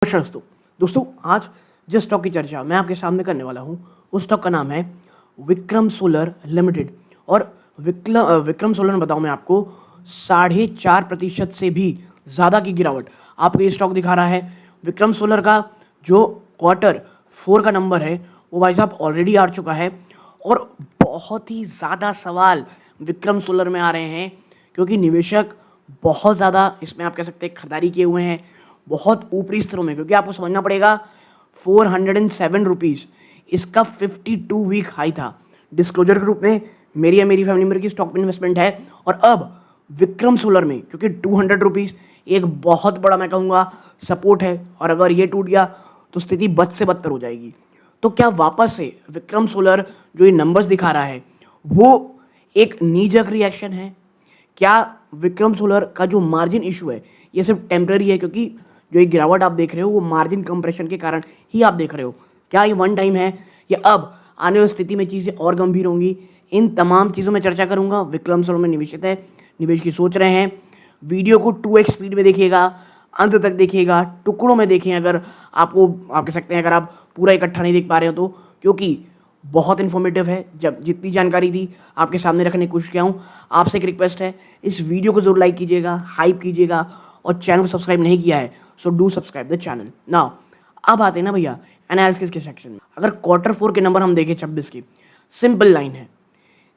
नमस्कार दोस्तों आज जिस स्टॉक की चर्चा मैं आपके सामने करने वाला हूं उस स्टॉक का नाम है विक्रम सोलर लिमिटेड। और विक्रम सोलर में बताऊं मैं आपको 4.5% से भी ज़्यादा की गिरावट आपको ये स्टॉक दिखा रहा है। विक्रम सोलर का जो Q4 का नंबर है वो भाई साहब ऑलरेडी आ चुका है और बहुत ही ज़्यादा सवाल विक्रम सोलर में आ रहे हैं क्योंकि निवेशक बहुत ज़्यादा इसमें आप कह सकते हैं खरीदारी किए हुए हैं बहुत ऊपरी स्तरों में, क्योंकि आपको समझना पड़ेगा 407 रुपीज़ इसका 52 वीक हाई था। डिस्क्लोजर के रूप में मेरी या मेरी फैमिली मेंबर की स्टॉक में इन्वेस्टमेंट है और अब विक्रम सोलर में क्योंकि 200 रुपीज़ एक बहुत बड़ा मैं कहूँगा सपोर्ट है और अगर ये टूट गया तो स्थिति बद से बदतर हो जाएगी। तो क्या वापस से विक्रम सोलर जो ये नंबर्स दिखा रहा है वो एक नीजक रिएक्शन है? क्या विक्रम सोलर का जो मार्जिन इशू है ये सिर्फ टेम्पररी है क्योंकि जो ये गिरावट आप देख रहे हो वो मार्जिन कंप्रेशन के कारण ही आप देख रहे हो? क्या ये वन टाइम है या अब आने वाली स्थिति में चीज़ें और गंभीर होंगी? इन तमाम चीज़ों में चर्चा करूंगा। विक्रम सोलर में निवेशित है, निवेश की सोच रहे हैं, वीडियो को 2x स्पीड में देखिएगा, अंत तक देखिएगा, टुकड़ों में देखें अगर आपको आप कह सकते हैं अगर आप पूरा इकट्ठा नहीं देख पा रहे हो तो, क्योंकि बहुत इन्फॉर्मेटिव है। जब जितनी जानकारी थी आपके सामने रखने की कोशिश किया हूँ। आपसे एक रिक्वेस्ट है, इस वीडियो को जरूर लाइक कीजिएगा, हाइप कीजिएगा और चैनल को सब्सक्राइब नहीं किया है so do subscribe the channel now. अब आते हैं ना भैया एनालिसिस के सेक्शन में। अगर Q4 के नंबर हम देखें 26 की, सिंपल लाइन है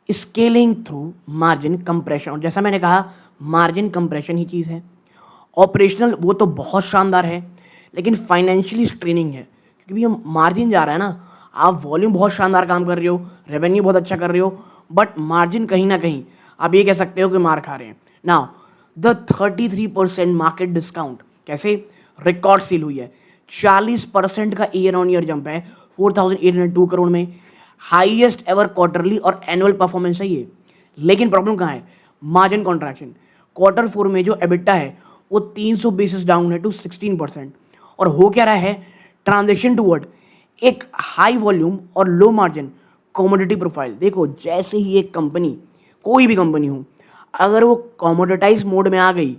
स्केलिंग थ्रू मार्जिन कंप्रेशन, और जैसा मैंने कहा मार्जिन कंप्रेशन ही चीज़ है। ऑपरेशनल वो तो बहुत शानदार है लेकिन फाइनेंशियली स्ट्रेनिंग है क्योंकि भैया मार्जिन जा रहा है ना, आप वॉल्यूम बहुत शानदार काम कर रहे हो, रेवेन्यू बहुत अच्छा कर रहे हो, बट मार्जिन कहीं ना कहीं आप ये कह सकते हो कि मार खा रहे हैं। नाउ द 33% मार्केट डिस्काउंट कैसे रिकॉर्ड सील हुई है, 40% का ईयर ऑन ईयर जंप है 4802 करोड़ में, हाईएस्ट एवर क्वार्टरली और एनुअल परफॉर्मेंस है ये। लेकिन प्रॉब्लम कहाँ है? Margin contraction. Q4 में जो एबिटा है वो 300 बेसिस डाउन है टू 16%। और हो क्या रहा है? ट्रांजेक्शन टूवर्ड एक हाई वॉल्यूम और लो मार्जिन कॉमोडिटी प्रोफाइल। देखो जैसे ही एक कंपनी, कोई भी कंपनी हो, अगर वो कॉमोडिटाइज मोड में आ गई,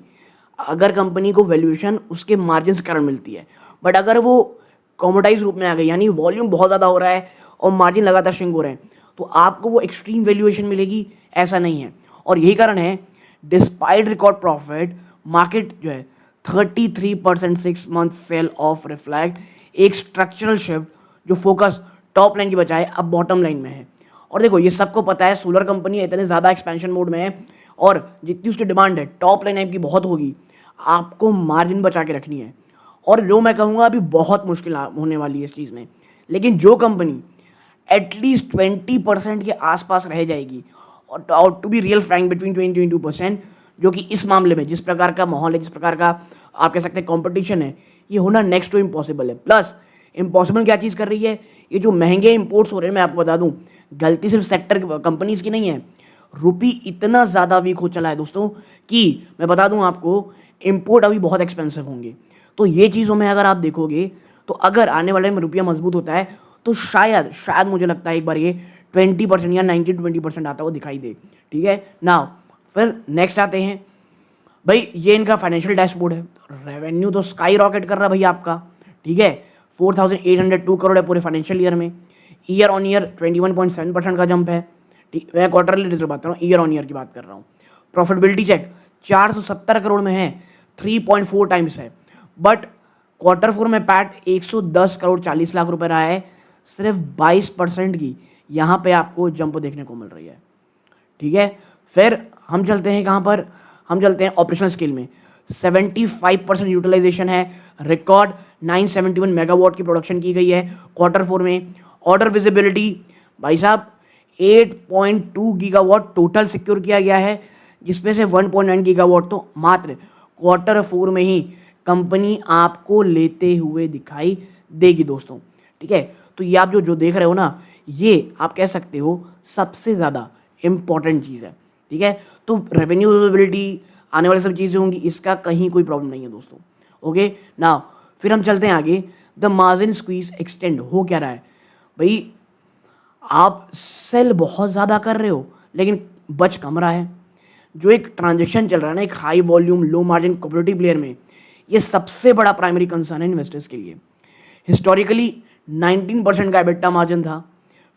अगर कंपनी को वैल्यूएशन उसके मार्जिन के कारण मिलती है, बट अगर वो कॉमोडाइज रूप में आ गई यानी वॉल्यूम बहुत ज़्यादा हो रहा है और मार्जिन लगातार श्रिंक हो रहे हैं तो आपको वो एक्सट्रीम वैल्यूएशन मिलेगी, ऐसा नहीं है। और यही कारण है डिस्पाइट रिकॉर्ड प्रॉफिट मार्केट जो है 33% 6 मंथ सेल ऑफ रिफ्लेक्ट एक स्ट्रक्चरल शिफ्ट जो फोकस टॉप लाइन की बजाय अब बॉटम लाइन में है। और देखो ये सबको पता है सोलर कंपनी इतने ज़्यादा एक्सपेंशन मोड में है और जितनी उसकी डिमांड है टॉप लाइन आपकी बहुत होगी, आपको मार्जिन बचा के रखनी है। और जो मैं कहूँगा अभी बहुत मुश्किल होने वाली है इस चीज़ में, लेकिन जो कंपनी एटलीस्ट 20% के आसपास रह जाएगी और to be real frank between 20-22%, जो कि इस मामले में जिस प्रकार का माहौल है, जिस प्रकार का आप कह सकते हैं कॉम्पिटिशन है, ये होना नेक्स्ट टू इम्पॉसिबल है। प्लस इम्पॉसिबल क्या चीज़ कर रही है? ये जो महंगे इंपोर्ट्स हो रहे हैं, मैं आपको बता दूं गलती सिर्फ सेक्टर कंपनीज की नहीं है, रुपी इतना ज़्यादा वीक हो चला है दोस्तों कि मैं बता दूं आपको इंपोर्ट अभी बहुत एक्सपेंसिव होंगे। तो ये चीज़ों में अगर आप देखोगे तो अगर आने वाले में रुपया मजबूत होता है तो शायद शायद मुझे लगता है एक बार ये 20% या 19-20% आता हुआ दिखाई दे। ठीक है ना, फिर नेक्स्ट आते हैं भाई, ये इनका फाइनेंशियल डैशबोर्ड है। रेवेन्यू तो स्काई रॉकेट कर रहा है भैया आपका, ठीक है 4802 करोड़ है पूरे फाइनेंशियल ईयर में, ईयर ऑन ईयर 21.7% का जंप है। ठीक, मैं क्वार्टरली रिजल्ट बात कर रहा हूँ, ईयर ऑन ईयर की बात कर रहा हूँ। प्रॉफिटेबिलिटी चेक 470 करोड़ में है, 3.4 टाइम्स है। बट Q4 में पैट 110 करोड़ 40 लाख रुपए रहा है, सिर्फ 22% की यहाँ पे आपको जंप देखने को मिल रही है। ठीक है, फिर हम चलते हैं कहाँ पर? हम चलते हैं ऑपरेशनल स्केल में। 75% यूटिलाइजेशन है, रिकॉर्ड 971 मेगावाट की प्रोडक्शन की गई है Q4 में। ऑर्डर विजिबिलिटी भाई साहब 8.2 गीगावाट टोटल सिक्योर किया गया है, जिसमें से 1.9 गीगावाट तो मात्र Q4 में ही कंपनी आपको लेते हुए दिखाई देगी दोस्तों। ठीक है, तो ये आप जो देख रहे हो ना, ये आप कह सकते हो सबसे ज़्यादा इम्पॉर्टेंट चीज़ है। ठीक है, तो रेवेन्यू विजिबिलिटी आने वाली सब चीज़ें होंगी, इसका कहीं कोई प्रॉब्लम नहीं है दोस्तों। ओके ना, फिर हम चलते हैं आगे। द मार्जिन स्क्वीज एक्सटेंड हो क्या रहा है भाई? आप सेल बहुत ज़्यादा कर रहे हो लेकिन बच कम रहा है। जो एक ट्रांजेक्शन चल रहा है ना, एक high volume low margin cooperative player में, ये सबसे बड़ा प्राइमरी कंसर्न है इन्वेस्टर्स के लिए। हिस्टोरिकली 19% का एबिटा मार्जिन था।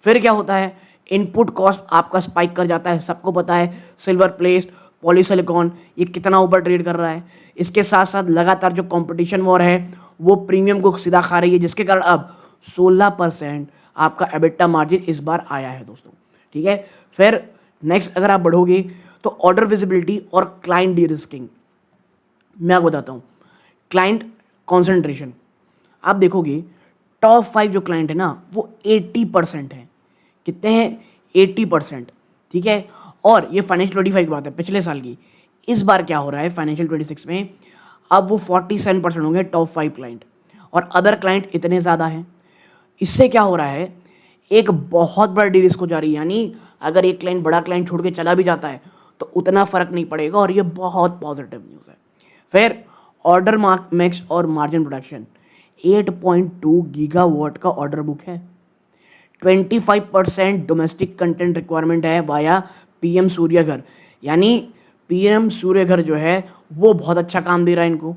फिर क्या होता है, इनपुट कॉस्ट आपका स्पाइक कर जाता है, सबको पता है सिल्वर प्लेट, पॉलीसिलिकॉन ये कितना ऊपर ट्रेड कर रहा है। इसके साथ साथ लगातार जो कंपटीशन वॉर है वो प्रीमियम को सीधा खा रही है, जिसके कारण अब 16% आपका एबिटा मार्जिन इस बार आया है दोस्तों। ठीक है, फिर नेक्स्ट अगर आप बढ़ोगे तो ऑर्डर विजिबिलिटी और क्लाइंट डी रिस्किंग। मैं आपको बताता हूँ, क्लाइंट कॉन्सेंट्रेशन आप देखोगे टॉप 5 जो क्लाइंट है ना वो 80% है। कितने हैं? 80%। ठीक है, और ये फाइनेंशियल 25 की बात है पिछले साल की। इस बार क्या हो रहा है फाइनेंशियल 26 में, अब वो 47% होंगे टॉप 5 क्लाइंट, और अदर क्लाइंट इतने ज़्यादा हैं। इससे क्या हो रहा है, एक बहुत बड़ा डी रिस्क हो जा रही है, यानी अगर एक क्लाइंट बड़ा क्लाइंट छोड़ के चला भी जाता है तो उतना फर्क नहीं पड़ेगा, और ये बहुत पॉजिटिव न्यूज़ है। फिर ऑर्डर मैक्स और मार्जिन प्रोडक्शन 8.2 गीगावाट का ऑर्डर बुक है। 25% डोमेस्टिक कंटेंट रिक्वायरमेंट है वाया पीएम सूर्यघर, यानी पीएम सूर्यघर जो है वो बहुत अच्छा काम दे रहा है इनको।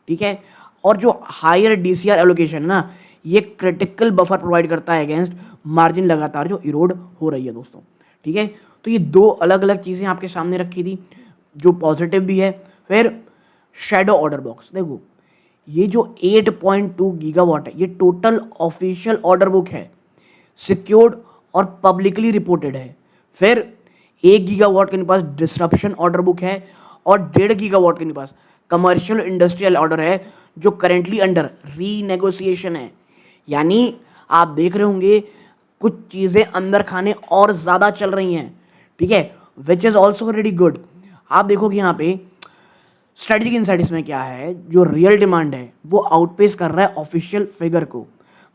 ठीक है, और जो हायर डीसीआर एलोकेशन ना ये क्रिटिकल बफर प्रोवाइड करता है अगेंस्ट मार्जिन लगातार जो इरोड हो रही है दोस्तों। ठीक है, तो ये दो अलग अलग चीज़ें आपके सामने रखी थी जो पॉजिटिव भी है। फिर शैडो ऑर्डर बॉक्स देखो, ये जो 8.2 गीगावाट है ये टोटल ऑफिशियल ऑर्डर बुक है, सिक्योर्ड और पब्लिकली रिपोर्टेड है। फिर 1 गीगावाट के पास डिसरप्शन ऑर्डर बुक है, और 1.5 गीगावाट के पास कमर्शियल इंडस्ट्रियल ऑर्डर है जो करेंटली अंडर रीनेगोशिएशन है। यानी आप देख रहे होंगे कुछ चीज़ें अंदर खाने और ज़्यादा चल रही हैं। ठीक है, which is also very good. आप देखोगे यहाँ पे स्ट्रेटेजिक इनसाइट इसमें क्या है, जो रियल डिमांड है वो आउटपेस कर रहा है ऑफिशियल फिगर को।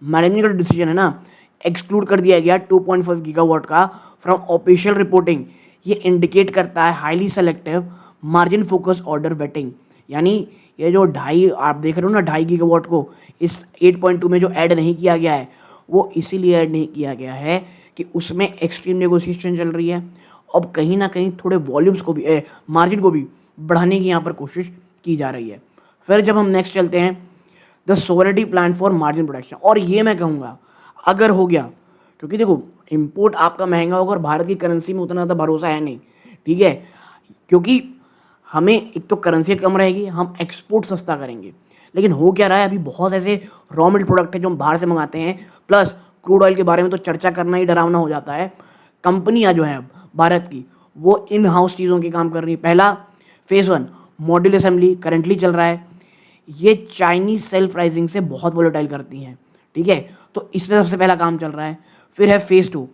मैनेजमेंट का डिसीजन है ना, एक्सक्लूड कर दिया गया 2.5 गीगावाट का फ्रॉम ऑफिशियल रिपोर्टिंग। ये इंडिकेट करता है highly selective margin focus order waiting, यानी ये जो 2.5 आप देख रहे हो ना 2.5 गीगावाट को इस 8.2 में जो ऐड नहीं किया गया है वो इसीलिए ऐड नहीं किया गया है कि उसमें एक्सट्रीम नेगोशिएशन चल रही है। अब कहीं ना कहीं थोड़े वॉल्यूम्स को भी मार्जिन को भी बढ़ाने की यहाँ पर कोशिश की जा रही है। फिर जब हम नेक्स्ट चलते हैं the sovereignty plan for margin production, और ये मैं कहूँगा अगर हो गया, क्योंकि देखो इंपोर्ट आपका महंगा होगा और भारत की करेंसी में उतना ज़्यादा भरोसा है नहीं। ठीक है, क्योंकि हमें एक तो करेंसी कम रहेगी, हम एक्सपोर्ट सस्ता करेंगे। लेकिन हो क्या रहा है, अभी बहुत ऐसे रॉ मटेरियल प्रोडक्ट है जो हम बाहर से मंगाते हैं, प्लस क्रूड ऑयल के बारे में तो चर्चा करना ही डरावना हो जाता है। कंपनियां जो है भारत की वो इन हाउस चीज़ों के काम कर रही है। पहला फेज़ 1 मॉड्यूल असेंबली करंटली चल रहा है, ये चाइनीज सेल्फ राइजिंग से बहुत वोलेटाइल करती हैं। ठीक है, तो इसमें सबसे पहला काम चल रहा है। फिर है फेज़ 2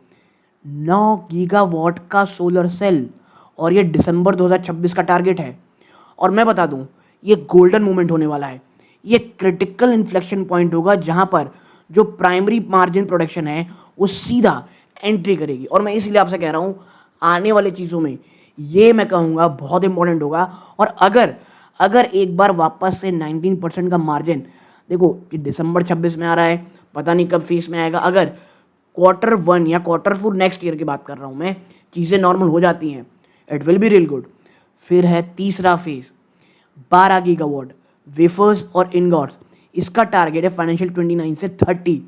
9 गीगावाट का सोलर सेल, और ये दिसंबर 2026 का टारगेट है। और मैं बता दूं ये गोल्डन मोमेंट होने वाला है, ये क्रिटिकल इन्फ्लेक्शन पॉइंट होगा जहां पर जो प्राइमरी मार्जिन प्रोडक्शन है वो सीधा एंट्री करेगी। और मैं इसलिए आपसे कह रहा हूं आने वाले चीज़ों में ये मैं कहूँगा बहुत इंपॉर्टेंट होगा। और अगर एक बार वापस से 19% का मार्जिन, देखो कि दिसंबर 26 में आ रहा है, पता नहीं कब फेस में आएगा, अगर Q1 या Q4 नेक्स्ट ईयर की बात कर रहा हूँ मैं, चीज़ें नॉर्मल हो जाती हैं, it will be real good. फिर है तीसरा फेज 12 गीगावाट वेफर्स और इनगॉट्स, इसका टारगेट है फाइनेंशियल 29 से 30,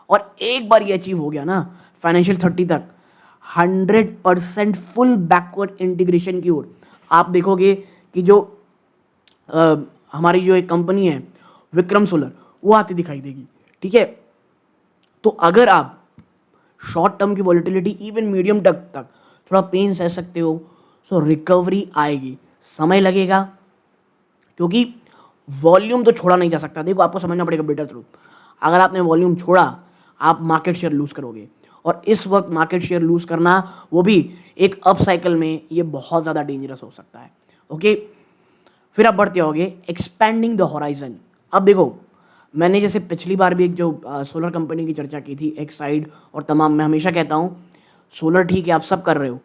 और एक बार ये अचीव हो गया ना फाइनेंशियल 30 तक 100% फुल बैकवर्ड इंटीग्रेशन की ओर आप देखोगे कि जो हमारी जो एक कंपनी है विक्रम सोलर वो आती दिखाई देगी। ठीक है, तो अगर आप शॉर्ट टर्म की वॉलेटिलिटी इवन मीडियम तक थोड़ा पेन सह सकते हो, सो रिकवरी आएगी, समय लगेगा, क्योंकि वॉल्यूम तो छोड़ा नहीं जा सकता। देखो आपको समझना पड़ेगा बेटर ट्रूथ, अगर आपने वॉल्यूम छोड़ा आप मार्केट शेयर लूज करोगे, और इस वक्त मार्केट शेयर लूज करना वो भी एक अप साइकिल में ये बहुत ज़्यादा डेंजरस हो सकता है। ओके, फिर आप बढ़ते होगे एक्सपैंडिंग द होराइजन। अब देखो मैंने जैसे पिछली बार भी एक जो सोलर कंपनी की चर्चा की थी एक साइड और तमाम, मैं हमेशा कहता हूँ सोलर ठीक है आप सब कर रहे हो,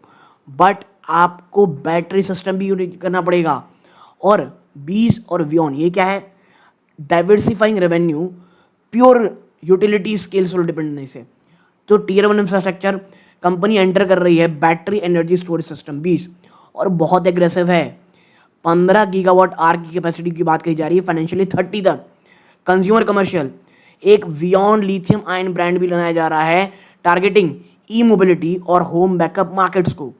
बट आपको बैटरी सिस्टम भी यूनिट करना पड़ेगा। और 20 और वियॉन ये क्या है, diversifying revenue pure utility scale solar dependency से। तो टीयर 1 इंफ्रास्ट्रक्चर कंपनी एंटर कर रही है बैटरी एनर्जी स्टोरेज सिस्टम 20, और बहुत एग्रेसिव है। 15 गीगावाट आर की कैपेसिटी की बात कही जा रही है फाइनेंशियली 30 तक। कंज्यूमर कमर्शियल, एक बियॉन्ड लिथियम आयन ब्रांड भी बनाया जा रहा है टारगेटिंग ई मोबिलिटी और होम बैकअप मार्केट्स को।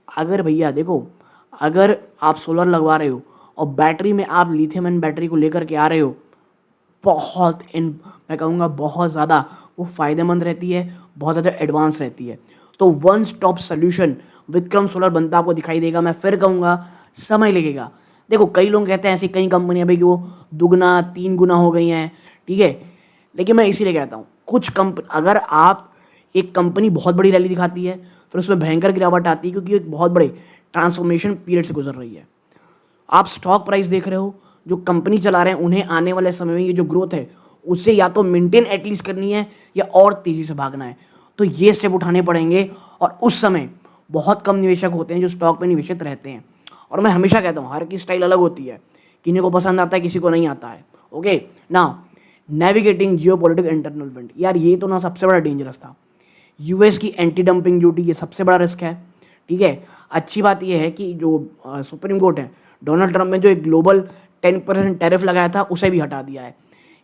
अगर भैया देखो, अगर आप सोलर लगवा रहे हो और बैटरी में आप लिथियम आयन बैटरी को लेकर के आ रहे हो, मैं कहूँगा बहुत ज़्यादा वो फ़ायदेमंद रहती है, बहुत ज़्यादा एडवांस रहती है। तो one stop solution Vikram solar बनता आपको दिखाई देगा। मैं फिर कहूँगा समय लगेगा। देखो कई लोग कहते हैं ऐसी कई कंपनियां भाई कि वो दुगना 3 गुना हो गई हैं, ठीक है, लेकिन मैं इसीलिए कहता हूँ कुछ कंपनी, अगर आप एक कंपनी बहुत बड़ी रैली दिखाती है फिर उसमें भयंकर गिरावट आती है क्योंकि एक बहुत बड़े ट्रांसफॉर्मेशन पीरियड से गुजर रही है। आप स्टॉक प्राइस देख रहे हो, जो कंपनी चला रहे हैं उन्हें आने वाले समय में ये जो ग्रोथ है उससे या तो मेंटेन एटलीस्ट करनी है या और तेजी से भागना है। तो ये स्टेप उठाने पड़ेंगे और उस समय बहुत कम निवेशक होते हैं जो स्टॉक में निवेशित रहते हैं। और मैं हमेशा कहता हूँ हर की स्टाइल अलग होती है, किसी को पसंद आता है किसी को नहीं आता है। Okay now navigating geopolitical internal event, यार ये तो ना सबसे बड़ा डेंजरस था। यूएस की एंटी डंपिंग ड्यूटी ये सबसे बड़ा रिस्क है, ठीक है। अच्छी बात यह है कि जो सुप्रीम कोर्ट है डोनाल्ड ट्रंप ने जो एक ग्लोबल 10% टैरिफ लगाया था उसे भी हटा दिया है।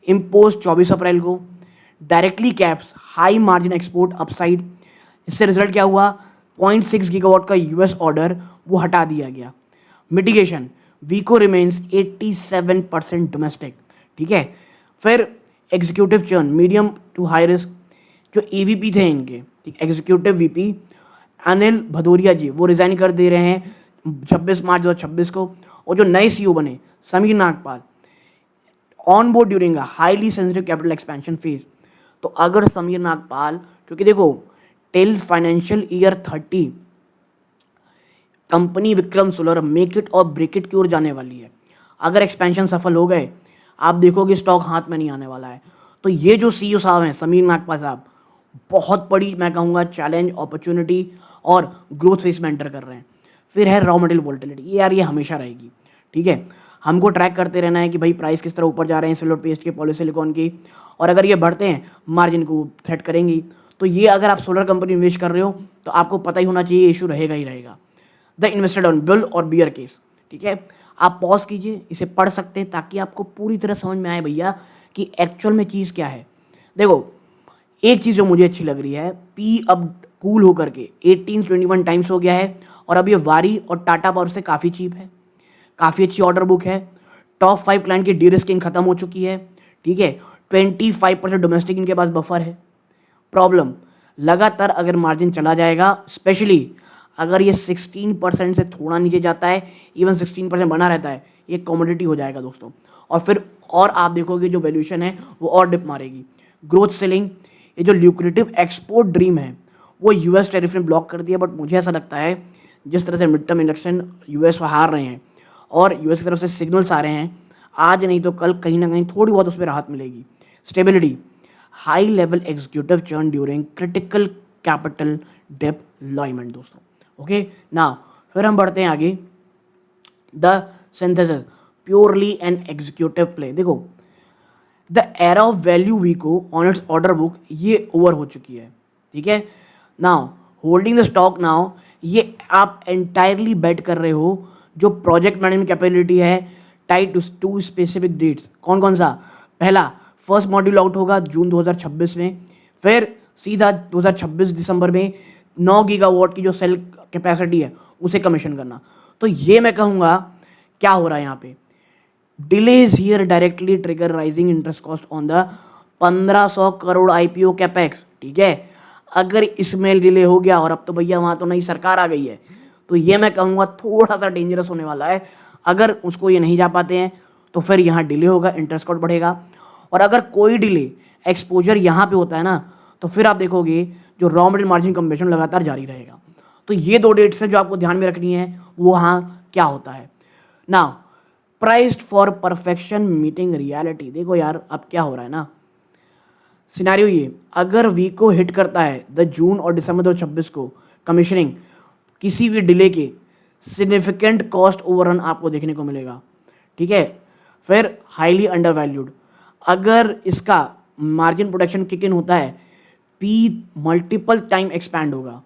इम्पोज 24 अप्रैल को, directly caps high margin export upside. इससे रिजल्ट क्या हुआ, 0.6 गीगावाट का यूएस ऑर्डर वो हटा दिया गया। मिटिगेशन, वीको रिमेन्स 87% डोमेस्टिक, ठीक है। फिर executive churn medium to high risk, जो एवीपी थे इनके, ठीक, एग्जीक्यूटिव वीपी अनिल भदौरिया जी वो रिजाइन कर दे रहे हैं 26 मार्च 2026 को। और जो नए सीईओ बने Sameer Nagpal on board during a highly sensitive capital expansion phase. तो अगर समीर नागपाल, क्योंकि देखो till financial year 30 company Vikram solar make it और ब्रेक इट की ओर जाने वाली है। अगर एक्सपेंशन सफल हो गए आप देखोगे स्टॉक हाथ में नहीं आने वाला है। तो ये जो सीईओ साहब हैं समीर नागपाल साहब, बहुत बड़ी मैं कहूँगा चैलेंज, अपॉर्चुनिटी और ग्रोथ फेस में एंटर कर रहे हैं। फिर है रॉ मटेरियल वोलेटिलिटी, यार ये हमेशा रहेगी, ठीक है। हमको ट्रैक करते रहना है कि भाई प्राइस किस तरह ऊपर जा रहे हैं सिल्वर पेस्ट के, पॉलीसिलिकॉन की, और अगर ये बढ़ते हैं मार्जिन को थ्रेट करेंगी। तो ये अगर आप सोलर कंपनी इन्वेस्ट कर रहे हो तो आपको पता ही होना चाहिए इशू रहेगा ही रहेगा। द इन्वेस्टेड ऑन बुल और बियर केस, ठीक है। आप पॉज कीजिए, इसे पढ़ सकते हैं ताकि आपको पूरी तरह समझ में आए भैया कि एक्चुअल में चीज़ क्या है। देखो एक चीज़ जो मुझे अच्छी लग रही है, पी अब कूल होकर के 1821 टाइम्स हो गया है और अब ये वारी और टाटा पावर से काफ़ी चीप है, काफ़ी अच्छी ऑर्डर बुक है। टॉप 5 क्लाइंट की डी रिस्किंग खत्म हो चुकी है, ठीक है। 25% डोमेस्टिक इनके पास बफर है। प्रॉब्लम लगातार अगर मार्जिन चला जाएगा, स्पेशली अगर ये 16% से थोड़ा नीचे जाता है, इवन 16% बना रहता है, ये कमोडिटी हो जाएगा दोस्तों। और फिर और आप देखोगे जो वैल्यूएशन है वो और डिप मारेगी। ग्रोथ सेलिंग, ये जो ल्यूक्रेटिव एक्सपोर्ट ड्रीम है वो यूएस टैरिफ ने ब्लॉक कर दिया। बट मुझे ऐसा लगता है जिस तरह से मिड टर्म इलेक्शन यूएस हार रहे हैं और यूएस की तरफ से सिग्नल्स आ रहे हैं, आज नहीं तो कल कहीं ना कहीं थोड़ी बहुत उसमें राहत मिलेगी। Stability, high level executive churn during critical capital deployment दोस्तों। ओके ना, फिर हम बढ़ते हैं आगे। The synthesis, purely an executive play. देखो द एरा ऑफ वैल्यू वीको ऑन इट्स ऑर्डर बुक ये ओवर हो चुकी है, ठीक है। Now holding the stock now, ये आप एंटायरली बेट कर रहे हो जो प्रोजेक्ट मैनेजमेंट कैपेबिलिटी है टाइड टू स्पेसिफिक डेट्स। कौन कौन सा, पहला फर्स्ट मॉड्यूल आउट होगा जून 2026 में, फिर सीधा 2026 दिसंबर में 9 गीगावाट की जो सेल कैपेसिटी है उसे कमीशन करना। तो ये मैं कहूँगा क्या हो रहा है यहाँ पे, delays here directly trigger rising interest cost on the 1500 crore IPO capex, ठीक है। अगर इसमें डिले हो गया और अब तो भैया वहाँ तो नई सरकार आ गई है, तो ये मैं कहूँगा थोड़ा सा डेंजरस होने वाला है। अगर उसको ये नहीं जा पाते हैं तो फिर यहाँ डिले होगा, इंटरेस्ट कॉस्ट बढ़ेगा। और अगर कोई डिले एक्सपोजर यहाँ पे होता है ना, तो फिर आप देखोगे जो रॉ मटेरियल मार्जिन कंप्रेशन लगातार जारी रहेगा। तो ये 2 डेट्स हैं जो आपको ध्यान में रखनी है, वो हाँ क्या होता है। Now priced for perfection meeting reality. देखो यार अब क्या हो रहा है ना, सिनेरियो ये, अगर वीक को हिट करता है द जून और दिसंबर 2026 को कमीशनिंग, किसी भी डिले के सिग्निफिकेंट कॉस्ट ओवररन आपको देखने को मिलेगा, ठीक है। फिर हाईली अंडर वैल्यूड, अगर इसका मार्जिन प्रोटेक्शन किक इन होता है, पी मल्टीपल टाइम एक्सपैंड होगा,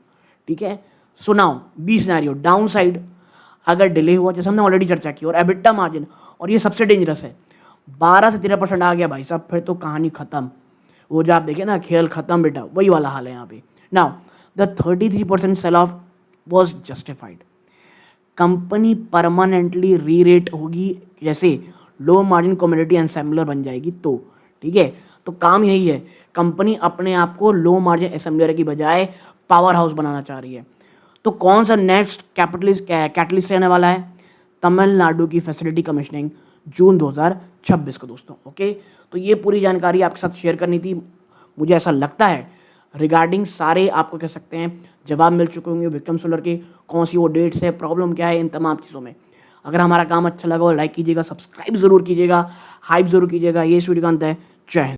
ठीक है। So now B scenario downside, अगर डिले हुआ, जैसे हमने ऑलरेडी चर्चा की, और एबिटा मार्जिन, और ये सबसे डेंजरस है, 12 से 13% आ गया भाई साहब, फिर तो कहानी खत्म। वो जो आप देखे ना, खेल खत्म बेटा, वही वाला हाल है यहाँ पे। Now the 33% sell off was justified. Company permanently rerate होगी, जैसे लो मार्जिन कमोडिटी एसेंबलर बन जाएगी तो, ठीक है। तो काम यही है, कंपनी अपने आप को लो मार्जिन असेंबलर की बजाय पावर हाउस बनाना चाह रही है। तो कौन सा नेक्स्ट कैटलिस्ट रहने वाला है? तमिलनाडु की फैसिलिटी कमीशनिंग जून 2026 को दोस्तों। ओके, तो ये पूरी जानकारी आपके साथ शेयर करनी थी। मुझे ऐसा लगता है रिगार्डिंग सारे आपको कह सकते हैं जवाब मिल चुके होंगे विक्रम सोलर के, कौन सी वो डेट्स है, प्रॉब्लम क्या है, इन तमाम चीज़ों में। अगर हमारा काम अच्छा लगा हो लाइक कीजिएगा, सब्सक्राइब जरूर कीजिएगा, हाइप जरूर कीजिएगा। ये इस वीडियो का अंत है। जय हिंद।